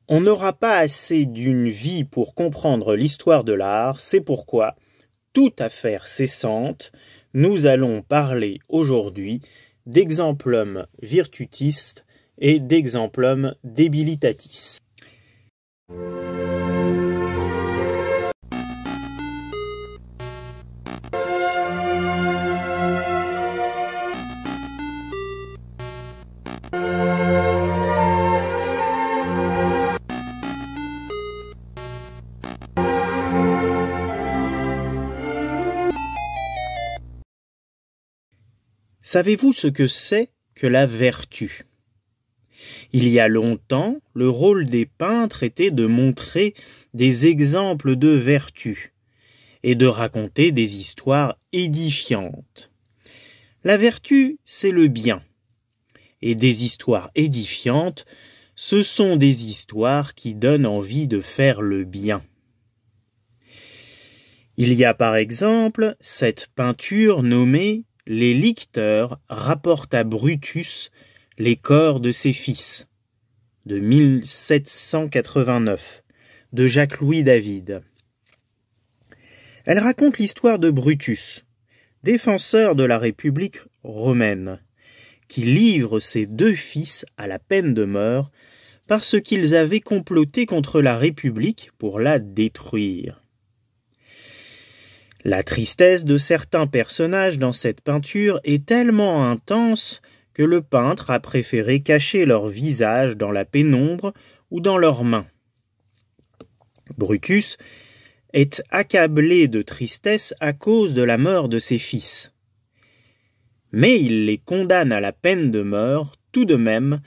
On n'aura pas assez d'une vie pour comprendre l'histoire de l'art, c'est pourquoi, toute affaire cessante, nous allons parler aujourd'hui d'exemplum virtutis et d'exemplum debilitatis. Savez-vous ce que c'est que la vertu? Il y a longtemps, le rôle des peintres était de montrer des exemples de vertu et de raconter des histoires édifiantes. La vertu, c'est le bien, et des histoires édifiantes, ce sont des histoires qui donnent envie de faire le bien. Il y a par exemple cette peinture nommée « Les licteurs rapportent à Brutus les corps de ses fils » de 1789, de Jacques-Louis David. Elle raconte l'histoire de Brutus, défenseur de la République romaine, qui livre ses deux fils à la peine de mort parce qu'ils avaient comploté contre la République pour la détruire. La tristesse de certains personnages dans cette peinture est tellement intense que le peintre a préféré cacher leur visage dans la pénombre ou dans leurs mains. Brutus est accablé de tristesse à cause de la mort de ses fils. Mais il les condamne à la peine de mort tout de même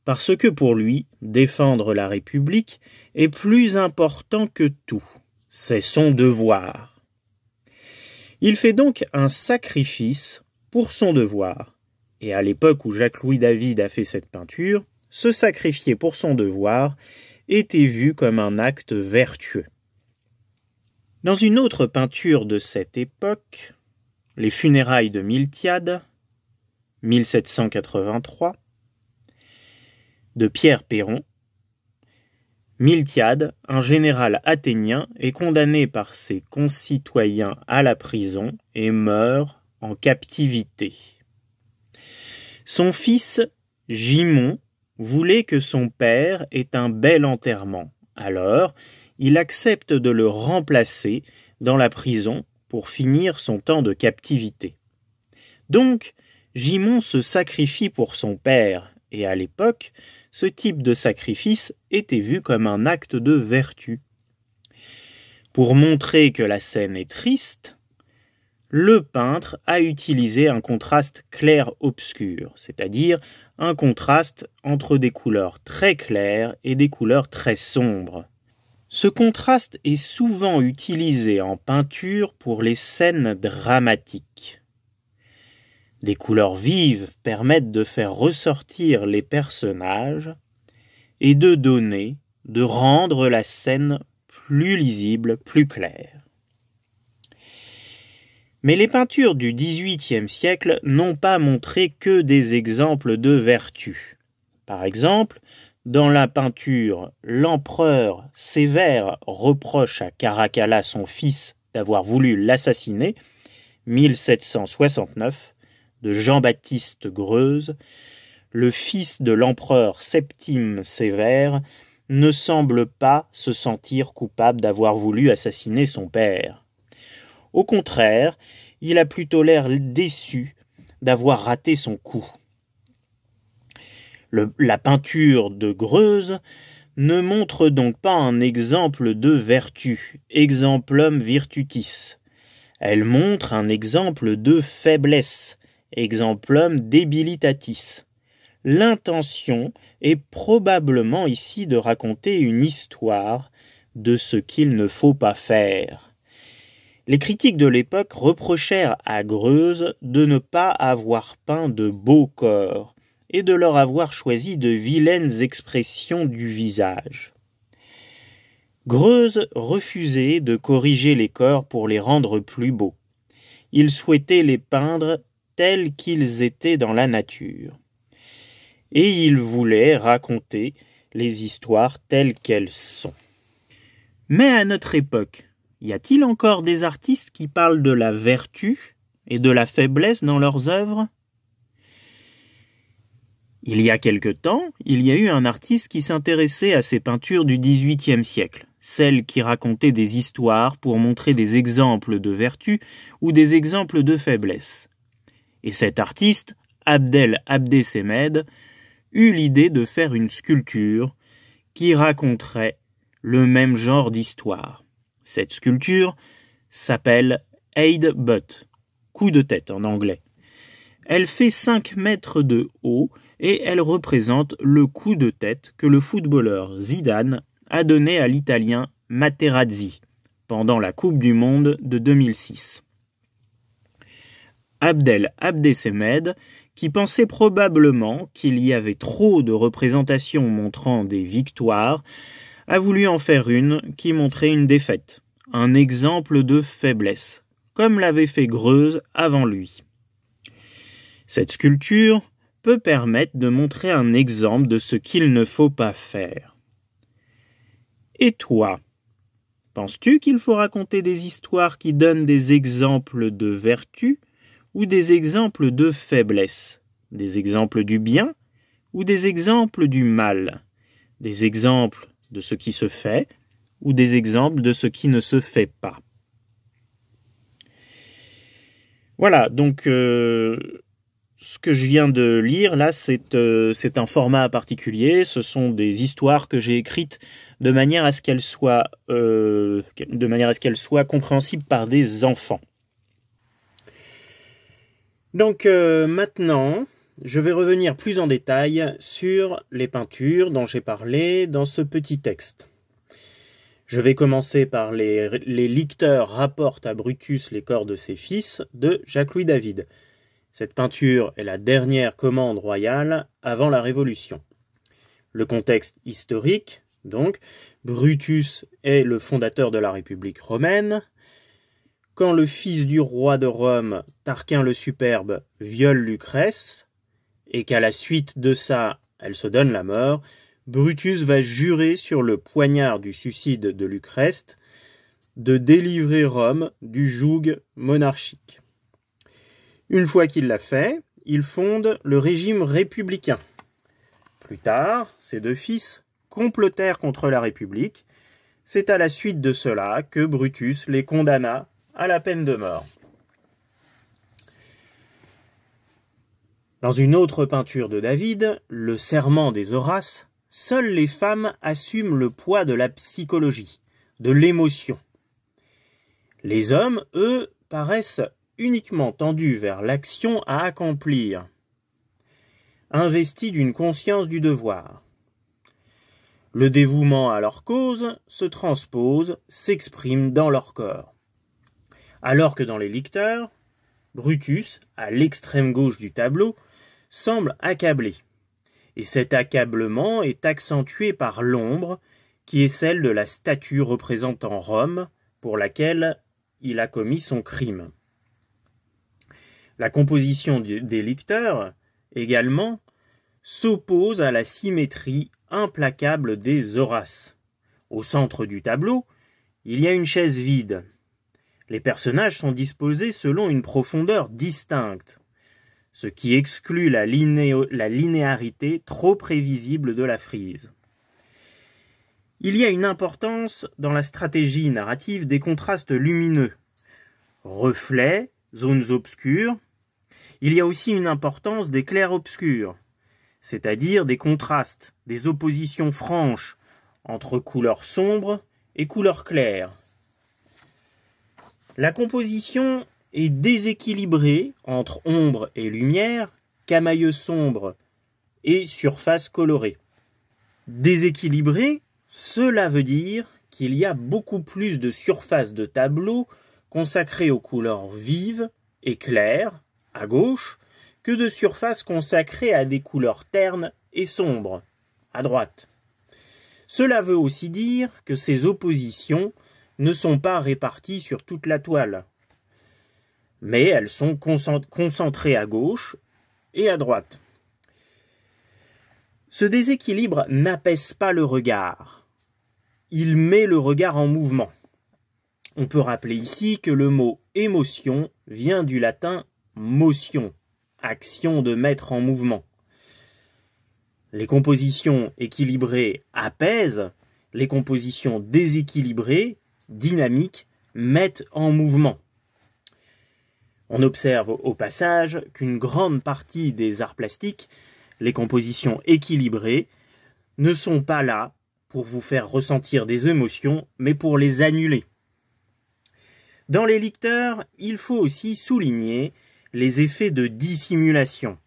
parce que pour lui, défendre la République est plus important que tout. C'est son devoir. Il fait donc un sacrifice pour son devoir. Et à l'époque où Jacques-Louis David a fait cette peinture, se sacrifier pour son devoir était vu comme un acte vertueux. Dans une autre peinture de cette époque, Les funérailles de Miltiade, 1783, de Pierre Péron, Miltiade, un général athénien, est condamné par ses concitoyens à la prison et meurt en captivité. Son fils, Gimon, voulait que son père ait un bel enterrement. Alors, il accepte de le remplacer dans la prison pour finir son temps de captivité. Donc, Gimon se sacrifie pour son père, et à l'époque, ce type de sacrifice était vu comme un acte de vertu. Pour montrer que la scène est triste, le peintre a utilisé un contraste clair-obscur, c'est-à-dire un contraste entre des couleurs très claires et des couleurs très sombres. Ce contraste est souvent utilisé en peinture pour les scènes dramatiques. Des couleurs vives permettent de faire ressortir les personnages et de rendre la scène plus lisible, plus claire. Mais les peintures du XVIIIe siècle n'ont pas montré que des exemples de vertu. Par exemple, dans la peinture « L'empereur Sévère reproche à Caracalla son fils d'avoir voulu l'assassiner » 1769, de Jean-Baptiste Greuze, le fils de l'empereur Septime Sévère ne semble pas se sentir coupable d'avoir voulu assassiner son père. Au contraire, il a plutôt l'air déçu d'avoir raté son coup. La peinture de Greuze ne montre donc pas un exemple de vertu, exemplum virtutis. Elle montre un exemple de faiblesse, exemplum debilitatis. L'intention est probablement ici de raconter une histoire de ce qu'il ne faut pas faire. Les critiques de l'époque reprochèrent à Greuze de ne pas avoir peint de beaux corps et de leur avoir choisi de vilaines expressions du visage. Greuze refusait de corriger les corps pour les rendre plus beaux. Il souhaitait les peindre tels qu'ils étaient dans la nature. Et il voulait raconter les histoires telles qu'elles sont. Mais à notre époque, y a-t-il encore des artistes qui parlent de la vertu et de la faiblesse dans leurs œuvres ? Il y a quelque temps, il y a eu un artiste qui s'intéressait à ces peintures du XVIIIe siècle, celles qui racontaient des histoires pour montrer des exemples de vertu ou des exemples de faiblesse. Et cet artiste, Abdel Abdessemed, eut l'idée de faire une sculpture qui raconterait le même genre d'histoire. Cette sculpture s'appelle Head Butt, coup de tête en anglais. Elle fait 5 mètres de haut et elle représente le coup de tête que le footballeur Zidane a donné à l'Italien Materazzi pendant la Coupe du Monde de 2006. Abdel Abdessemed, qui pensait probablement qu'il y avait trop de représentations montrant des victoires, a voulu en faire une qui montrait une défaite, un exemple de faiblesse, comme l'avait fait Greuze avant lui. Cette sculpture peut permettre de montrer un exemple de ce qu'il ne faut pas faire. Et toi, penses-tu qu'il faut raconter des histoires qui donnent des exemples de vertu ou des exemples de faiblesse, des exemples du bien ou des exemples du mal, des exemples de ce qui se fait ou des exemples de ce qui ne se fait pas? Voilà, donc ce que je viens de lire là, c'est un format particulier. Ce sont des histoires que j'ai écrites de manière à ce qu'elles soient compréhensibles par des enfants. Donc maintenant, je vais revenir plus en détail sur les peintures dont j'ai parlé dans ce petit texte. Je vais commencer par les licteurs rapportent à Brutus les corps de ses fils de Jacques-Louis David. Cette peinture est la dernière commande royale avant la Révolution. Le contexte historique, donc, Brutus est le fondateur de la République romaine. Quand le fils du roi de Rome, Tarquin le Superbe, viole Lucrèce, et qu'à la suite de ça, elle se donne la mort, Brutus va jurer sur le poignard du suicide de Lucrèce de délivrer Rome du joug monarchique. Une fois qu'il l'a fait, il fonde le régime républicain. Plus tard, ses 2 fils complotèrent contre la République. C'est à la suite de cela que Brutus les condamna à la peine de mort. Dans une autre peinture de David, le Serment des Horaces, seules les femmes assument le poids de la psychologie, de l'émotion. Les hommes, eux, paraissent uniquement tendus vers l'action à accomplir, investis d'une conscience du devoir. Le dévouement à leur cause se transpose, s'exprime dans leur corps. Alors que dans les licteurs, Brutus, à l'extrême gauche du tableau, semble accablé. Et cet accablement est accentué par l'ombre, qui est celle de la statue représentant Rome, pour laquelle il a commis son crime. La composition des licteurs, également, s'oppose à la symétrie implacable des Horaces. Au centre du tableau, il y a une chaise vide. Les personnages sont disposés selon une profondeur distincte, ce qui exclut la linéarité trop prévisible de la frise. Il y a une importance dans la stratégie narrative des contrastes lumineux, reflets, zones obscures. Il y a aussi une importance des clairs-obscurs, c'est-à-dire des contrastes, des oppositions franches entre couleurs sombres et couleurs claires. La composition est déséquilibrée entre ombre et lumière, camailleux sombre et surface colorée. Déséquilibrée, cela veut dire qu'il y a beaucoup plus de surface de tableau consacrée aux couleurs vives et claires, à gauche, que de surface consacrée à des couleurs ternes et sombres, à droite. Cela veut aussi dire que ces oppositions ne sont pas réparties sur toute la toile, mais elles sont concentrées à gauche et à droite. Ce déséquilibre n'apaise pas le regard. Il met le regard en mouvement. On peut rappeler ici que le mot émotion vient du latin motion, action de mettre en mouvement. Les compositions équilibrées apaisent, les compositions déséquilibrées, dynamiques, mettent en mouvement. On observe au passage qu'une grande partie des arts plastiques, les compositions équilibrées, ne sont pas là pour vous faire ressentir des émotions, mais pour les annuler. Dans les licteurs, il faut aussi souligner les effets de dissimulation.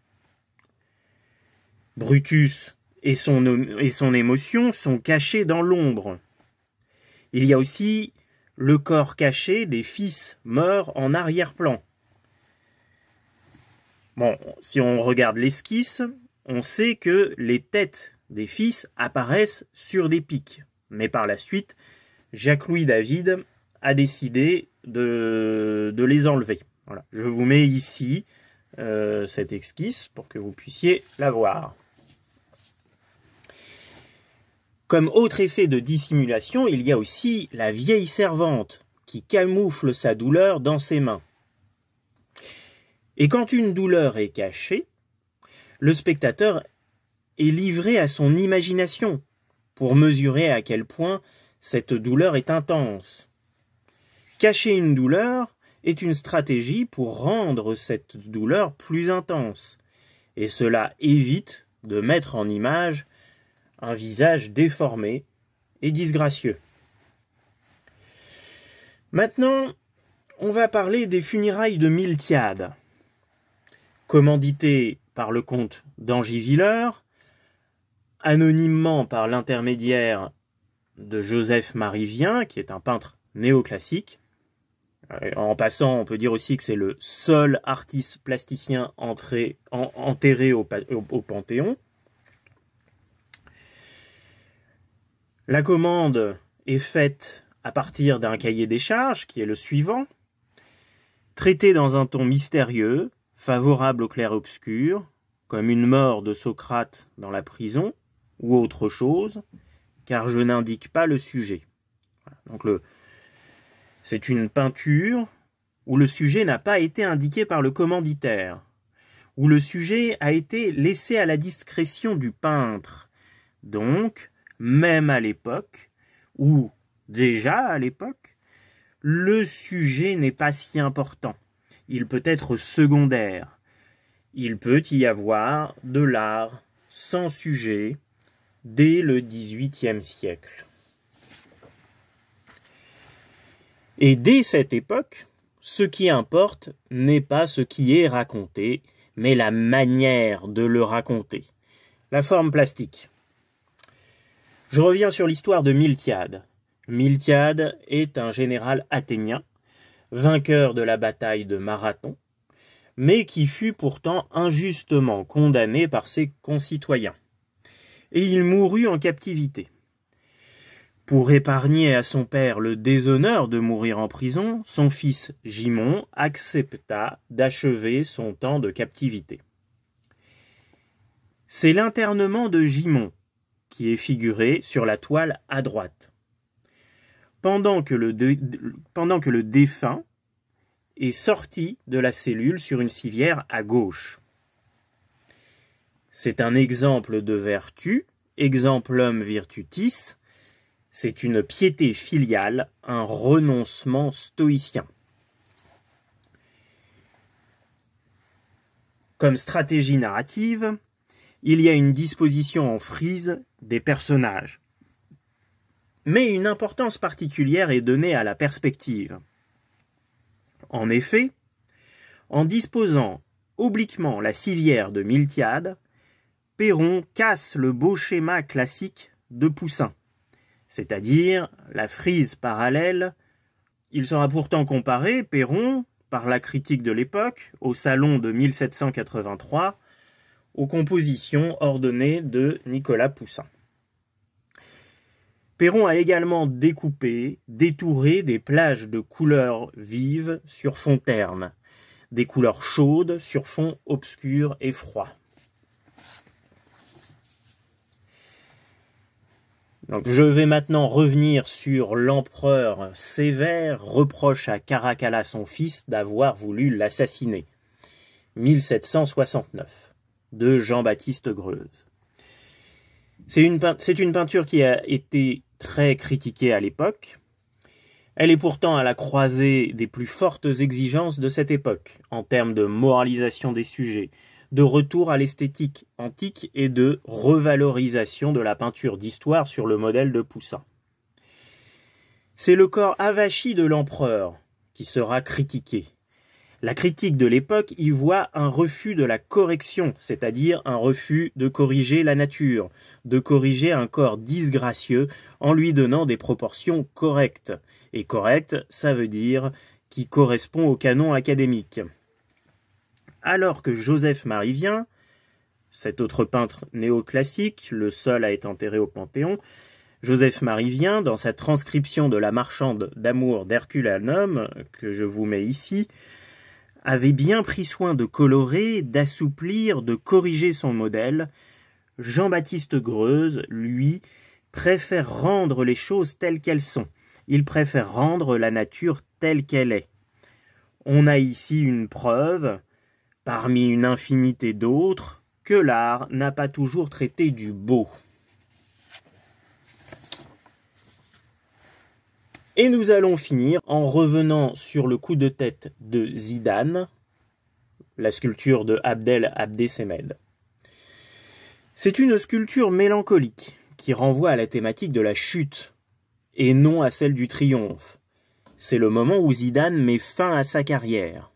Brutus et son émotion sont cachés dans l'ombre. Il y a aussi le corps caché des fils morts en arrière-plan. Bon, si on regarde l'esquisse, on sait que les têtes des fils apparaissent sur des pics. Mais par la suite, Jacques-Louis David a décidé de les enlever. Voilà. Je vous mets ici cette esquisse pour que vous puissiez la voir. Comme autre effet de dissimulation, il y a aussi la vieille servante qui camoufle sa douleur dans ses mains. Et quand une douleur est cachée, le spectateur est livré à son imagination pour mesurer à quel point cette douleur est intense. Cacher une douleur est une stratégie pour rendre cette douleur plus intense, et cela évite de mettre en image un visage déformé et disgracieux. Maintenant, on va parler des funérailles de Miltiade. Commandité par le comte d'Angivillers, anonymement par l'intermédiaire de Joseph-Marie Vien, qui est un peintre néoclassique. En passant, on peut dire aussi que c'est le seul artiste plasticien enterré au Panthéon. La commande est faite à partir d'un cahier des charges, qui est le suivant. Traité dans un ton mystérieux, favorable au clair-obscur, comme une mort de Socrate dans la prison, ou autre chose, car je n'indique pas le sujet. Donc c'est une peinture où le sujet n'a pas été indiqué par le commanditaire, où le sujet a été laissé à la discrétion du peintre. Donc, même à l'époque, ou déjà à l'époque, le sujet n'est pas si important. Il peut être secondaire. Il peut y avoir de l'art sans sujet dès le XVIIIe siècle. Et dès cette époque, ce qui importe n'est pas ce qui est raconté, mais la manière de le raconter, la forme plastique. Je reviens sur l'histoire de Miltiade. Miltiade est un général athénien, vainqueur de la bataille de Marathon, mais qui fut pourtant injustement condamné par ses concitoyens. Et il mourut en captivité. Pour épargner à son père le déshonneur de mourir en prison, son fils Gimon accepta d'achever son temps de captivité. C'est l'internement de Gimon qui est figuré sur la toile à droite. Pendant que le défunt est sorti de la cellule sur une civière à gauche. C'est un exemple de vertu, exemplum virtutis, c'est une piété filiale, un renoncement stoïcien. Comme stratégie narrative, il y a une disposition en frise des personnages. Mais une importance particulière est donnée à la perspective. En effet, en disposant obliquement la civière de Miltiade, Perron casse le beau schéma classique de Poussin, c'est-à-dire la frise parallèle. Il sera pourtant comparé, Perron, par la critique de l'époque, au salon de 1783, aux compositions ordonnées de Nicolas Poussin. Perron a également découpé, détouré des plages de couleurs vives sur fond terne, des couleurs chaudes sur fond obscur et froid. Donc, je vais maintenant revenir sur l'empereur Sévère reproche à Caracalla son fils d'avoir voulu l'assassiner. 1769, de Jean-Baptiste Greuze. C'est une peinture qui a été très critiquée à l'époque. Elle est pourtant à la croisée des plus fortes exigences de cette époque, en termes de moralisation des sujets, de retour à l'esthétique antique et de revalorisation de la peinture d'histoire sur le modèle de Poussin. C'est le corps avachi de l'empereur qui sera critiqué. La critique de l'époque y voit un refus de la correction, c'est-à-dire un refus de corriger la nature, de corriger un corps disgracieux en lui donnant des proportions correctes. Et correct, ça veut dire qui correspond au canon académique. Alors que Joseph-Marie Vien, cet autre peintre néoclassique, le seul à être enterré au Panthéon, Joseph-Marie Vien, dans sa transcription de la marchande d'amour d'Herculanum, que je vous mets ici, avait bien pris soin de colorer, d'assouplir, de corriger son modèle. Jean-Baptiste Greuze, lui, préfère rendre les choses telles qu'elles sont. Il préfère rendre la nature telle qu'elle est. On a ici une preuve, parmi une infinité d'autres, que l'art n'a pas toujours traité du beau. Et nous allons finir en revenant sur le coup de tête de Zidane, la sculpture de Abdel Abdessemed. C'est une sculpture mélancolique qui renvoie à la thématique de la chute et non à celle du triomphe. C'est le moment où Zidane met fin à sa carrière.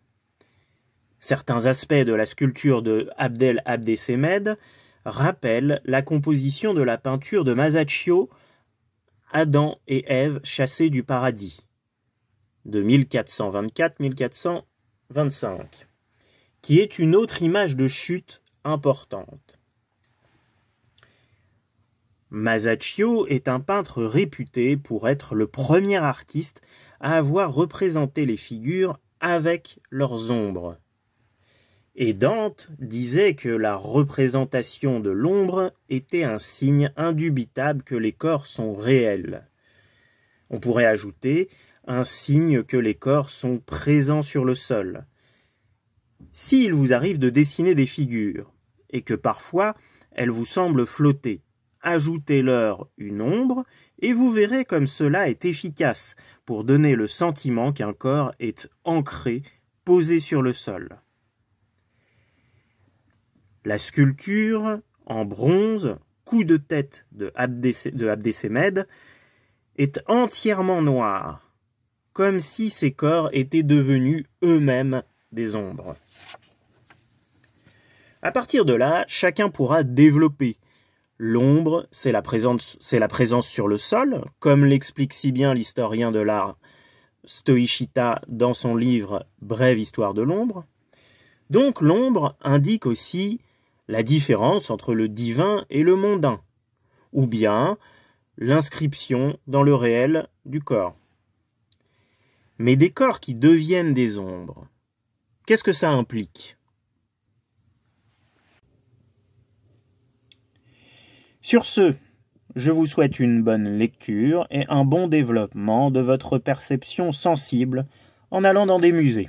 Certains aspects de la sculpture de Abdel Abdessemed rappellent la composition de la peinture de Masaccio, Adam et Ève chassés du paradis, de 1424-1425, qui est une autre image de chute importante. Masaccio est un peintre réputé pour être le premier artiste à avoir représenté les figures avec leurs ombres. Et Dante disait que la représentation de l'ombre était un signe indubitable que les corps sont réels. On pourrait ajouter un signe que les corps sont présents sur le sol. S'il vous arrive de dessiner des figures, et que parfois elles vous semblent flotter, ajoutez-leur une ombre, et vous verrez comme cela est efficace pour donner le sentiment qu'un corps est ancré, posé sur le sol. La sculpture, en bronze, coup de tête de Abdessemed, est entièrement noire, comme si ces corps étaient devenus eux-mêmes des ombres. À partir de là, chacun pourra développer. L'ombre, c'est la présence sur le sol, comme l'explique si bien l'historien de l'art Stoichita dans son livre « Brève histoire de l'ombre ». Donc l'ombre indique aussi la différence entre le divin et le mondain, ou bien l'inscription dans le réel du corps. Mais des corps qui deviennent des ombres, qu'est-ce que ça implique ? Sur ce, je vous souhaite une bonne lecture et un bon développement de votre perception sensible en allant dans des musées.